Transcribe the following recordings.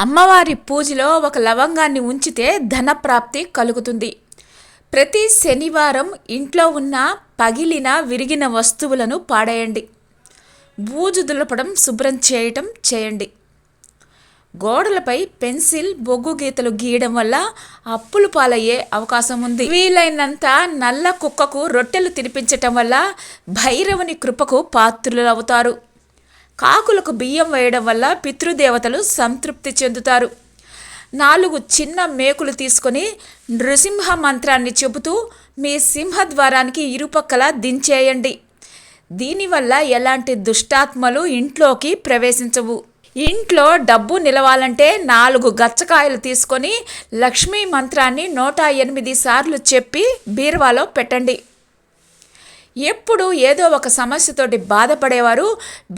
అమ్మవారి పూజలో ఒక లవంగాన్ని ఉంచితే ధనప్రాప్తి కలుగుతుంది. ప్రతి శనివారం ఇంట్లో ఉన్న పగిలిన విరిగిన వస్తువులను పాడేయండి. బూజు దులపడం, శుభ్రం చేయండి. గోడలపై పెన్సిల్, బొగ్గు గీతలు గీయడం వల్ల అప్పులు పాలయ్యే అవకాశం ఉంది. వీలైనంత నల్ల కుక్కకు రొట్టెలు తినిపించటం వల్ల భైరవుని కృపకు పాత్రులు అవుతారు. కాకులకు బియ్యం వేయడం వల్ల పితృదేవతలు సంతృప్తి చెందుతారు. 4 చిన్న మేకులు తీసుకొని నృసింహ మంత్రాన్ని చెబుతూ మీ సింహద్వారానికి ఇరుపక్కల దించేయండి. దీనివల్ల ఎలాంటి దుష్టాత్మలు ఇంట్లోకి ప్రవేశించవు. ఇంట్లో డబ్బు నిలవాలంటే 4 గచ్చకాయలు తీసుకొని లక్ష్మీ మంత్రాన్ని 108 సార్లు చెప్పి బీరువాలో పెట్టండి. ఎప్పుడు ఏదో ఒక సమస్యతోటి బాధపడేవారు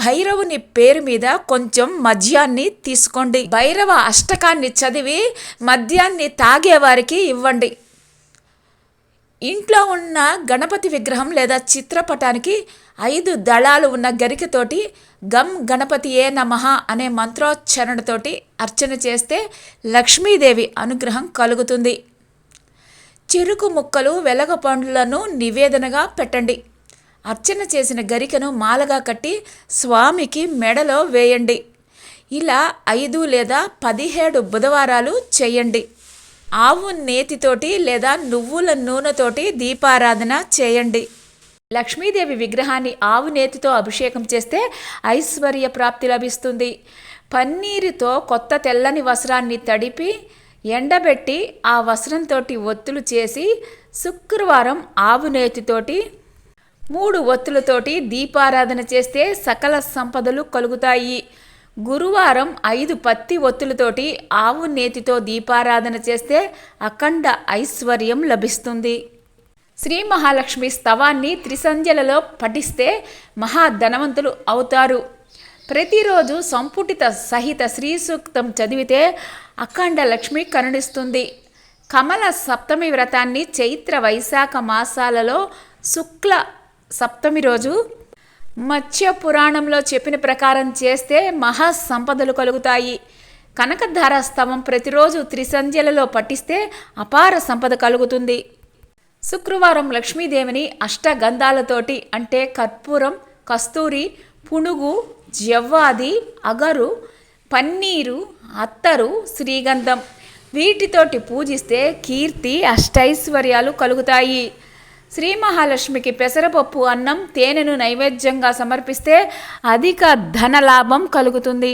భైరవుని పేరు మీద కొంచెం మద్యాన్ని తీసుకోండి. భైరవ అష్టకాన్ని చదివి మద్యాన్ని తాగేవారికి ఇవ్వండి. ఇంట్లో ఉన్న గణపతి విగ్రహం లేదా చిత్రపటానికి 5 దళాలు ఉన్న గరికతోటి గం గణపతియే నమః అనే మంత్రోచ్చరణతోటి అర్చన చేస్తే లక్ష్మీదేవి అనుగ్రహం కలుగుతుంది. చెరుకు ముక్కలు, వెలగ పండ్లను నివేదనగా పెట్టండి. అర్చన చేసిన గరికను మాలగా కట్టి స్వామికి మెడలో వేయండి. ఇలా 5 లేదా 17 బుధవారాలు చేయండి. ఆవు నేతితోటి లేదా నువ్వుల నూనెతోటి దీపారాధన చేయండి. లక్ష్మీదేవి విగ్రహాన్ని ఆవు నేతితో అభిషేకం చేస్తే ఐశ్వర్య ప్రాప్తి లభిస్తుంది. పన్నీరుతో కొత్త తెల్లని వస్త్రాన్ని తడిపి ఎండబెట్టి ఆ వస్త్రంతో ఒత్తులు చేసి శుక్రవారం ఆవు నేతితోటి 3 ఒత్తులతోటి దీపారాధన చేస్తే సకల సంపదలు కలుగుతాయి. గురువారం 5 పత్తి ఒత్తులతోటి ఆవు నేతితో దీపారాధన చేస్తే అఖండ ఐశ్వర్యం లభిస్తుంది. శ్రీ మహాలక్ష్మి స్తవాన్ని త్రిసంధ్యలలో పఠిస్తే మహాధనవంతులు అవుతారు. ప్రతిరోజు సంపుటిత సహిత శ్రీ సూక్తం చదివితే అఖండ లక్ష్మి కరుణిస్తుంది. కమల సప్తమి వ్రతాన్ని చైత్ర వైశాఖ మాసాలలో శుక్ల సప్తమి రోజు మత్స్య పురాణంలో చెప్పిన ప్రకారం చేస్తే మహా సంపదలు కలుగుతాయి. కనకధార స్తవం ప్రతిరోజు త్రిసంధ్యలలో పఠిస్తే అపార సంపద కలుగుతుంది. శుక్రవారం లక్ష్మీదేవిని అష్టగంధాలతోటి అంటే కర్పూరం, కస్తూరి, పునుగు, జవ్వాది, అగరు, పన్నీరు, అత్తరు, శ్రీగంధం వీటితోటి పూజిస్తే కీర్తి, అష్టైశ్వర్యాలు కలుగుతాయి. శ్రీ మహాలక్ష్మికి పెసరపప్పు, అన్నం, తేనెను నైవేద్యంగా సమర్పిస్తే అధిక ధనలాభం కలుగుతుంది.